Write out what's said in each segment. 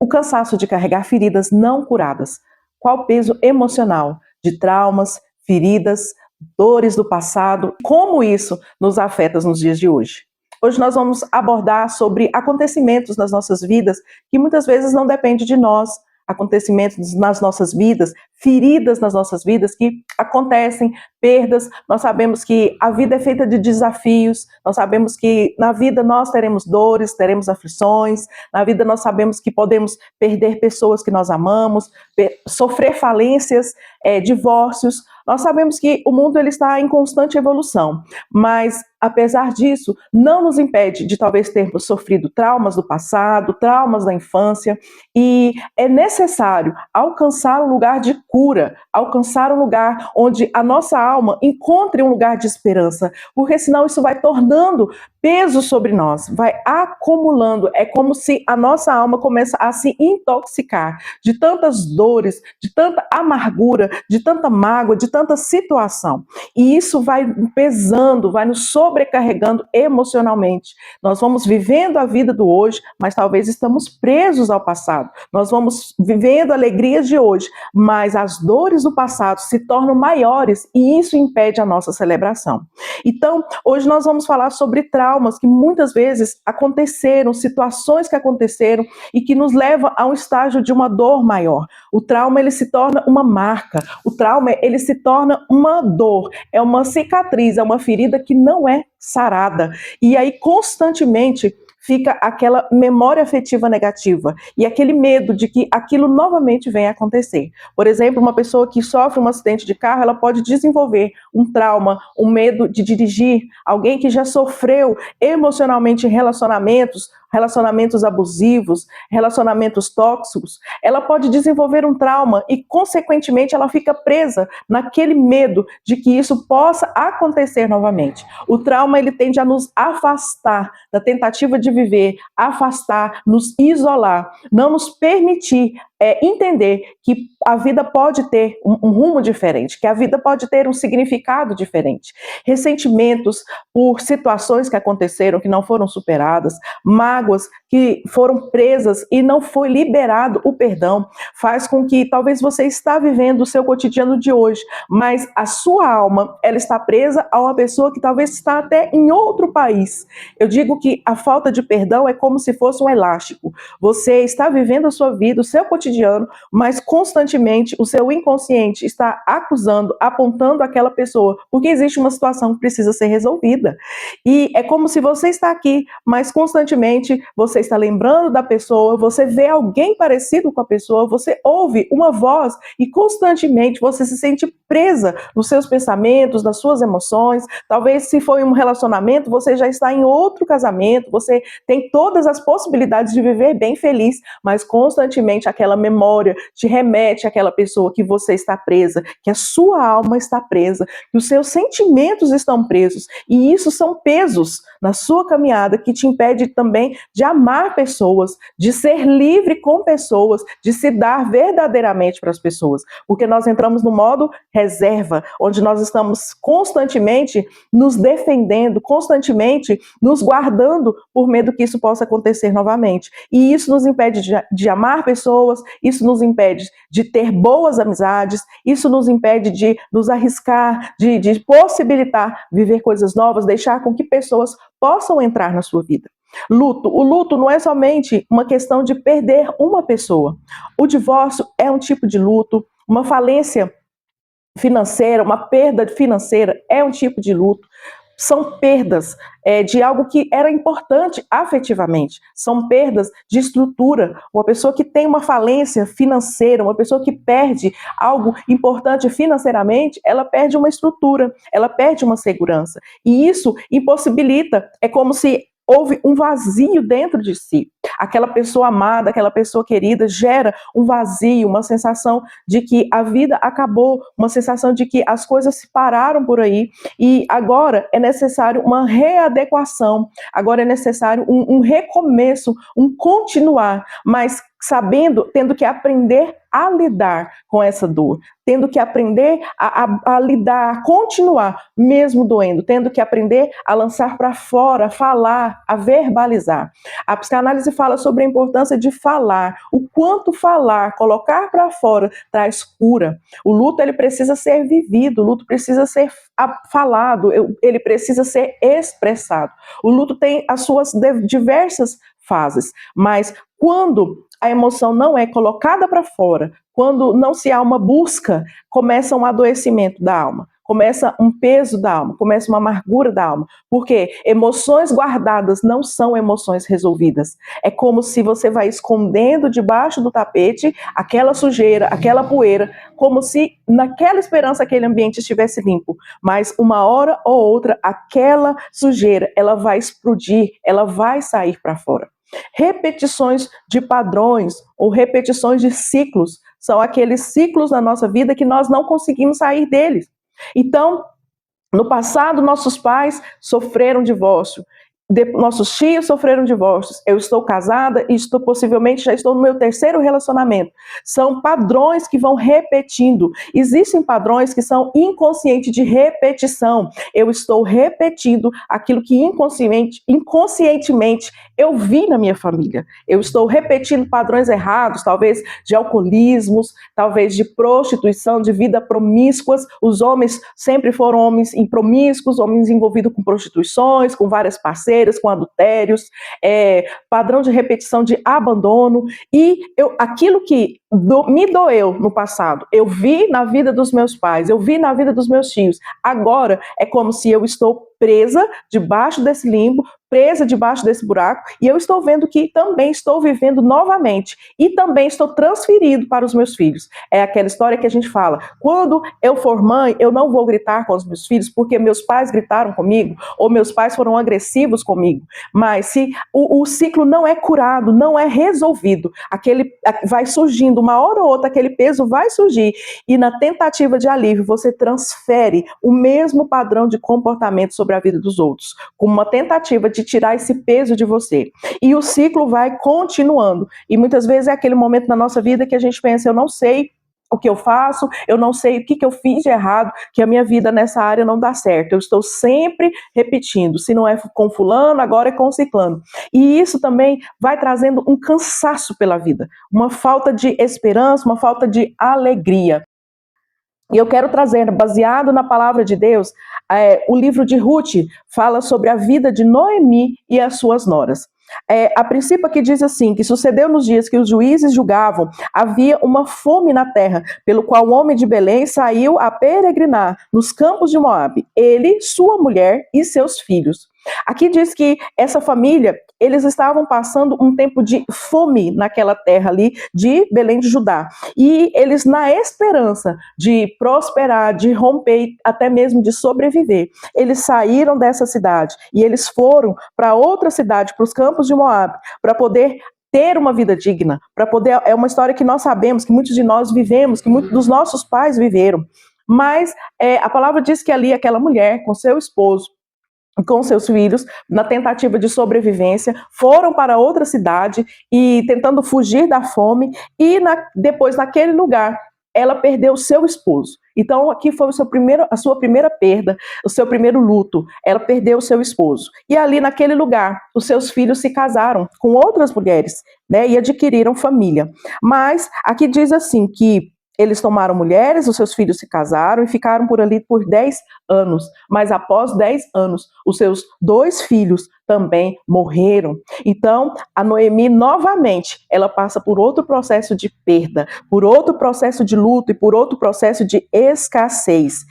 o cansaço de carregar feridas não curadas. Qual o peso emocional de traumas, feridas, dores do passado? Como isso nos afeta nos dias de hoje? Hoje nós vamos abordar sobre acontecimentos nas nossas vidas que muitas vezes não dependem de nós, acontecimentos nas nossas vidas, feridas nas nossas vidas que acontecem, perdas. Nós sabemos que a vida é feita de desafios, nós sabemos que na vida nós teremos dores, teremos aflições, na vida nós sabemos que podemos perder pessoas que nós amamos, sofrer falências, divórcios. Nós sabemos que o mundo ele está em constante evolução, mas apesar disso, não nos impede de talvez termos sofrido traumas do passado, traumas da infância, e é necessário alcançar um lugar de cura, alcançar um lugar onde a nossa alma encontre um lugar de esperança, porque senão isso vai tornando peso sobre nós, vai acumulando, é como se a nossa alma começa a se intoxicar de tantas dores, de tanta amargura, de tanta mágoa, de tanta situação. E isso vai pesando, vai nos sobrecarregando emocionalmente. Nós vamos vivendo a vida do hoje, mas talvez estamos presos ao passado. Nós vamos vivendo alegrias de hoje, mas as dores do passado se tornam maiores e isso impede a nossa celebração. Então, hoje nós vamos falar sobre traumas que muitas vezes aconteceram, situações que aconteceram e que nos levam a um estágio de uma dor maior. O trauma, ele se torna uma marca. O trauma, ele se torna uma dor. É uma cicatriz, é uma ferida que não é sarada. E aí, constantemente, fica aquela memória afetiva negativa e aquele medo de que aquilo novamente venha a acontecer. Por exemplo, uma pessoa que sofre um acidente de carro, ela pode desenvolver um trauma, um medo de dirigir. Alguém que já sofreu emocionalmente em relacionamentos abusivos, relacionamentos tóxicos, ela pode desenvolver um trauma e, consequentemente, ela fica presa naquele medo de que isso possa acontecer novamente. O trauma, ele tende a nos afastar da tentativa de viver, afastar, nos isolar, não nos permitir entender que a vida pode ter um rumo diferente, que a vida pode ter um significado diferente. Ressentimentos por situações que aconteceram, que não foram superadas, mágoas que foram presas e não foi liberado o perdão, faz com que talvez você está vivendo o seu cotidiano de hoje, mas a sua alma, ela está presa a uma pessoa que talvez está até em outro país. Eu digo que a falta de perdão é como se fosse um elástico. Você está vivendo a sua vida, o seu cotidiano, mas constantemente o seu inconsciente está acusando, apontando aquela pessoa, porque existe uma situação que precisa ser resolvida. E é como se você está aqui, mas constantemente você está lembrando da pessoa, você vê alguém parecido com a pessoa, você ouve uma voz e constantemente você se sente presa nos seus pensamentos, nas suas emoções. Talvez se foi um relacionamento, você já está em outro casamento, você tem todas as possibilidades de viver bem feliz, mas constantemente aquela memória te remete àquela pessoa que você está presa, que a sua alma está presa, que os seus sentimentos estão presos, e isso são pesos na sua caminhada que te impede também de amar pessoas, de ser livre com pessoas, de se dar verdadeiramente para as pessoas, porque nós entramos no modo reserva, onde nós estamos constantemente nos defendendo, constantemente nos guardando por medo que isso possa acontecer novamente, e isso nos impede de amar pessoas, isso nos impede de ter boas amizades, isso nos impede de nos arriscar, de possibilitar viver coisas novas, deixar com que pessoas possam entrar na sua vida. Luto. O luto não é somente uma questão de perder uma pessoa. O divórcio é um tipo de luto, uma falência financeira, uma perda financeira é um tipo de luto. São perdas de algo que era importante afetivamente, são perdas de estrutura. Uma pessoa que tem uma falência financeira, uma pessoa que perde algo importante financeiramente, ela perde uma estrutura, ela perde uma segurança. E isso impossibilita, é como se houve um vazio dentro de si. Aquela pessoa amada, aquela pessoa querida gera um vazio, uma sensação de que a vida acabou, uma sensação de que as coisas se pararam por aí e agora é necessário uma readequação, agora é necessário um recomeço, um continuar, mas sabendo, tendo que aprender a lidar com essa dor, tendo que aprender a lidar, a continuar, mesmo doendo, tendo que aprender a lançar para fora, a falar, a verbalizar. A psicanálise fala sobre a importância de falar, o quanto falar, colocar para fora, traz cura. O luto, ele precisa ser vivido, o luto precisa ser falado, ele precisa ser expressado. O luto tem as suas diversas fases, mas quando a emoção não é colocada para fora, quando não se há uma busca, começa um adoecimento da alma, começa um peso da alma, começa uma amargura da alma, porque emoções guardadas não são emoções resolvidas. É como se você vai escondendo debaixo do tapete aquela sujeira, aquela poeira, como se naquela esperança aquele ambiente estivesse limpo, mas uma hora ou outra aquela sujeira, ela vai explodir, ela vai sair para fora. Repetições de padrões ou repetições de ciclos são aqueles ciclos na nossa vida que nós não conseguimos sair deles. Então, no passado, nossos pais sofreram divórcio. Nossos tios sofreram divórcios. Eu estou casada e possivelmente já estou no meu terceiro relacionamento. São padrões que vão repetindo. Existem padrões que são inconscientes de repetição. Eu estou repetindo aquilo que inconscientemente eu vi na minha família. Eu estou repetindo padrões errados, talvez de alcoolismos, talvez de prostituição, de vida promíscuas. Os homens sempre foram homens promíscuos, homens envolvidos com prostituições, com várias parceiras, com adultérios, padrão de repetição de abandono, e aquilo que me doeu no passado, eu vi na vida dos meus pais, eu vi na vida dos meus tios, agora é como se eu estou presa debaixo desse limbo, presa debaixo desse buraco, e eu estou vendo que também estou vivendo novamente, e também estou transferido para os meus filhos. É aquela história que a gente fala, quando eu for mãe, eu não vou gritar com os meus filhos, porque meus pais gritaram comigo, ou meus pais foram agressivos comigo, mas se o ciclo não é curado, não é resolvido, vai surgindo, uma hora ou outra, aquele peso vai surgir, e na tentativa de alívio, você transfere o mesmo padrão de comportamento sobre a vida dos outros, como uma tentativa de tirar esse peso de você. E o ciclo vai continuando. E muitas vezes é aquele momento na nossa vida que a gente pensa, eu não sei o que eu faço, eu não sei o que eu fiz de errado, que a minha vida nessa área não dá certo. Eu estou sempre repetindo, se não é com fulano, agora é com ciclano. E isso também vai trazendo um cansaço pela vida, uma falta de esperança, uma falta de alegria. E eu quero trazer, baseado na palavra de Deus, o livro de Ruth fala sobre a vida de Noemi e as suas noras. A princípio aqui diz assim, que sucedeu nos dias que os juízes julgavam, havia uma fome na terra, pelo qual o homem de Belém saiu a peregrinar nos campos de Moabe, ele, sua mulher e seus filhos. Aqui diz que essa família, eles estavam passando um tempo de fome naquela terra ali de Belém de Judá. E eles, na esperança de prosperar, de romper, até mesmo de sobreviver, eles saíram dessa cidade e eles foram para outra cidade, para os campos de Moabe, para poder ter uma vida digna, para poder, é uma história que nós sabemos, que muitos de nós vivemos, que muitos dos nossos pais viveram. Mas a palavra diz que ali aquela mulher, com seu esposo, com seus filhos, na tentativa de sobrevivência, foram para outra cidade e tentando fugir da fome, e depois naquele lugar ela perdeu o seu esposo. Então aqui foi a sua primeira perda, o seu primeiro luto. Ela perdeu o seu esposo. E ali naquele lugar, os seus filhos se casaram com outras mulheres, né, e adquiriram família. Mas aqui diz assim que eles tomaram mulheres, os seus filhos se casaram e ficaram por ali por 10 anos. Mas após 10 anos, os seus 2 filhos também morreram. Então, a Noemi, novamente, ela passa por outro processo de perda, por outro processo de luto e por outro processo de escassez.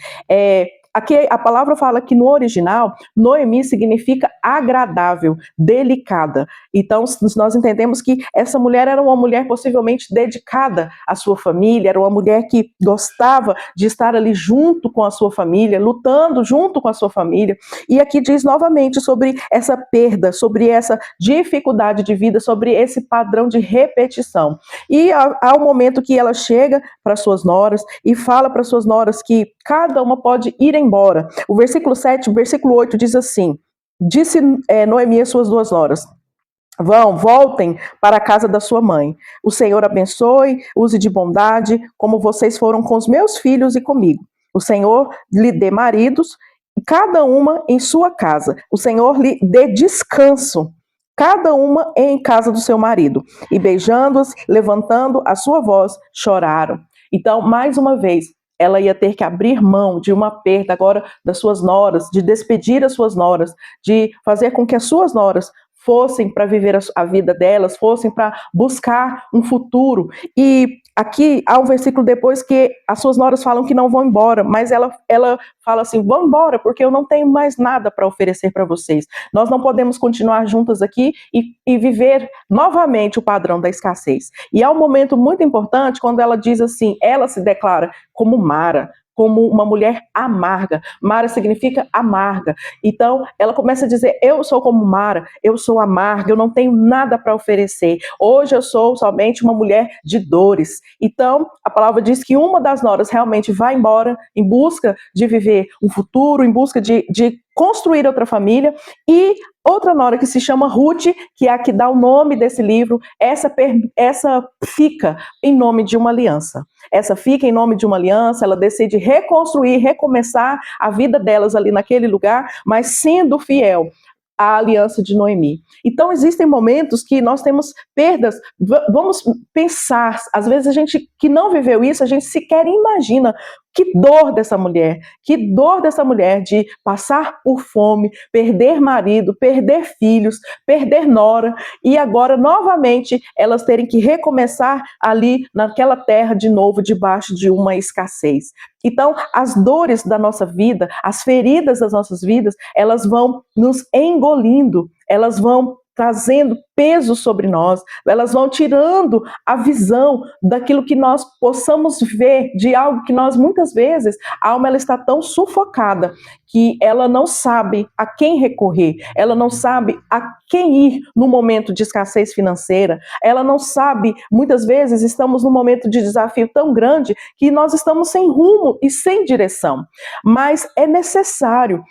Aqui a palavra fala que no original, Noemi significa agradável, delicada. Então, nós entendemos que essa mulher era uma mulher possivelmente dedicada à sua família, era uma mulher que gostava de estar ali junto com a sua família, lutando junto com a sua família. E aqui diz novamente sobre essa perda, sobre essa dificuldade de vida, sobre esse padrão de repetição. E há um momento que ela chega para suas noras e fala para suas noras que cada uma pode ir embora. O versículo 7, o versículo 8 diz assim, disse Noemi às suas 2 noras, Voltem para a casa da sua mãe. O Senhor abençoe, use de bondade, como vocês foram com os meus filhos e comigo. O Senhor lhe dê maridos, cada uma em sua casa. O Senhor lhe dê descanso, cada uma em casa do seu marido. E beijando-os, levantando a sua voz, choraram. Então, mais uma vez, ela ia ter que abrir mão de uma perda agora das suas noras, de despedir as suas noras, de fazer com que as suas noras fossem para viver a vida delas, fossem para buscar um futuro. E aqui há um versículo depois que as suas noras falam que não vão embora, mas ela fala assim: vão embora, porque eu não tenho mais nada para oferecer para vocês. Nós não podemos continuar juntas aqui e viver novamente o padrão da escassez. E há um momento muito importante quando ela diz assim, ela se declara como Mara, como uma mulher amarga. Mara significa amarga. Então, ela começa a dizer, eu sou como Mara, eu sou amarga, eu não tenho nada para oferecer. Hoje eu sou somente uma mulher de dores. Então, a palavra diz que uma das noras realmente vai embora em busca de viver um futuro, em busca de construir outra família, e outra nora que se chama Ruth, que é a que dá o nome desse livro, essa fica em nome de uma aliança. Essa fica em nome de uma aliança, ela decide reconstruir, recomeçar a vida delas ali naquele lugar, mas sendo fiel à aliança de Noemi. Então existem momentos que nós temos perdas, vamos pensar, às vezes a gente que não viveu isso, a gente sequer imagina que dor dessa mulher de passar por fome, perder marido, perder filhos, perder nora, e agora novamente elas terem que recomeçar ali naquela terra de novo, debaixo de uma escassez. Então, as dores da nossa vida, as feridas das nossas vidas, elas vão nos engolindo, elas vão trazendo peso sobre nós, elas vão tirando a visão daquilo que nós possamos ver, de algo que nós muitas vezes, a alma ela está tão sufocada que ela não sabe a quem recorrer, ela não sabe a quem ir no momento de escassez financeira, ela não sabe, muitas vezes estamos num momento de desafio tão grande que nós estamos sem rumo e sem direção, mas é necessário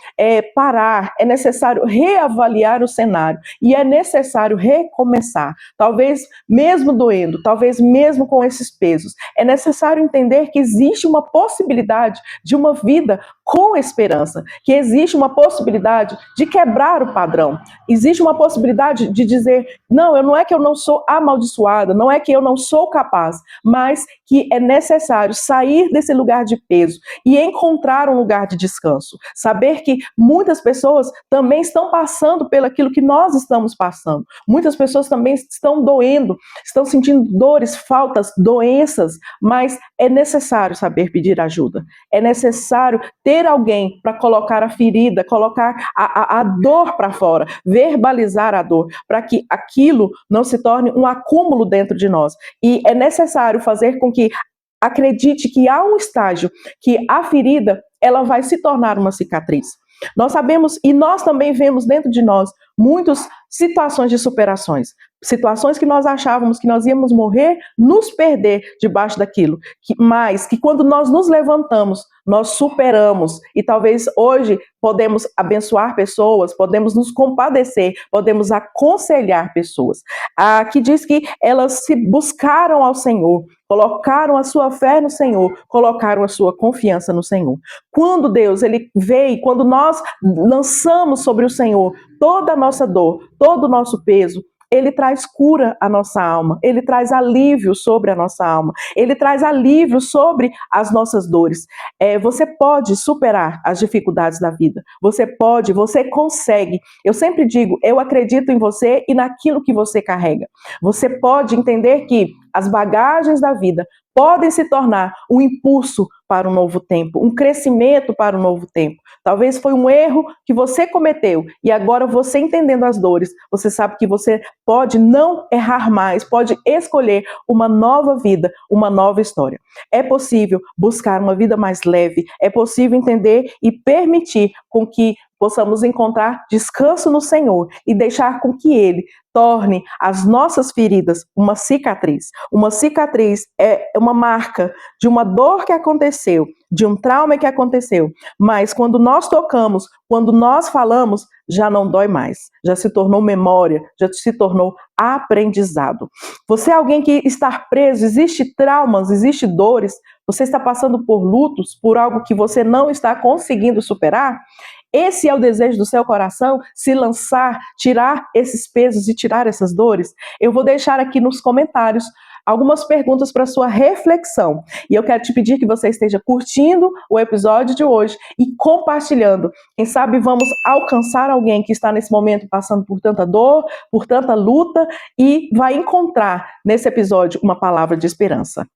parar, é necessário reavaliar o cenário e é necessário recomeçar, talvez mesmo doendo, talvez mesmo com esses pesos, é necessário entender que existe uma possibilidade de uma vida com esperança, que existe uma possibilidade de quebrar o padrão, existe uma possibilidade de dizer, não é que eu não sou amaldiçoada, não é que eu não sou capaz, mas que é necessário sair desse lugar de peso e encontrar um lugar de descanso, saber que muitas pessoas também estão passando pelo aquilo que nós estamos passando, muitas pessoas também estão doendo, estão sentindo dores, faltas, doenças, mas é necessário saber pedir ajuda, é necessário ter alguém para colocar a ferida, colocar a dor para fora, verbalizar a dor, para que aquilo não se torne um acúmulo dentro de nós. E é necessário fazer com que acredite que há um estágio que a ferida ela vai se tornar uma cicatriz. Nós sabemos e nós também vemos dentro de nós muitas situações de superações, situações que nós achávamos que nós íamos morrer, nos perder debaixo daquilo, mas que quando nós nos levantamos, nós superamos e talvez hoje podemos abençoar pessoas, podemos nos compadecer, podemos aconselhar pessoas. Aqui diz que elas se buscaram ao Senhor, colocaram a sua fé no Senhor, colocaram a sua confiança no Senhor. Quando Deus ele veio, quando nós lançamos sobre o Senhor toda a nossa dor, todo o nosso peso, ele traz cura à nossa alma, ele traz alívio sobre a nossa alma, ele traz alívio sobre as nossas dores. Você pode superar as dificuldades da vida, você pode, você consegue. Eu sempre digo, eu acredito em você e naquilo que você carrega. Você pode entender que as bagagens da vida podem se tornar um impulso para um novo tempo, um crescimento para um novo tempo. Talvez foi um erro que você cometeu e agora você entendendo as dores, você sabe que você pode não errar mais, pode escolher uma nova vida, uma nova história. É possível buscar uma vida mais leve, é possível entender e permitir com que possamos encontrar descanso no Senhor e deixar com que Ele torne as nossas feridas uma cicatriz. Uma cicatriz é uma marca de uma dor que aconteceu, de um trauma que aconteceu, mas quando nós tocamos, quando nós falamos, já não dói mais, já se tornou memória, já se tornou aprendizado. Você é alguém que está preso, existe traumas, existe dores, você está passando por lutos, por algo que você não está conseguindo superar? Esse é o desejo do seu coração, se lançar, tirar esses pesos e tirar essas dores? Eu vou deixar aqui nos comentários algumas perguntas para sua reflexão. E eu quero te pedir que você esteja curtindo o episódio de hoje e compartilhando. Quem sabe vamos alcançar alguém que está nesse momento passando por tanta dor, por tanta luta e vai encontrar nesse episódio uma palavra de esperança.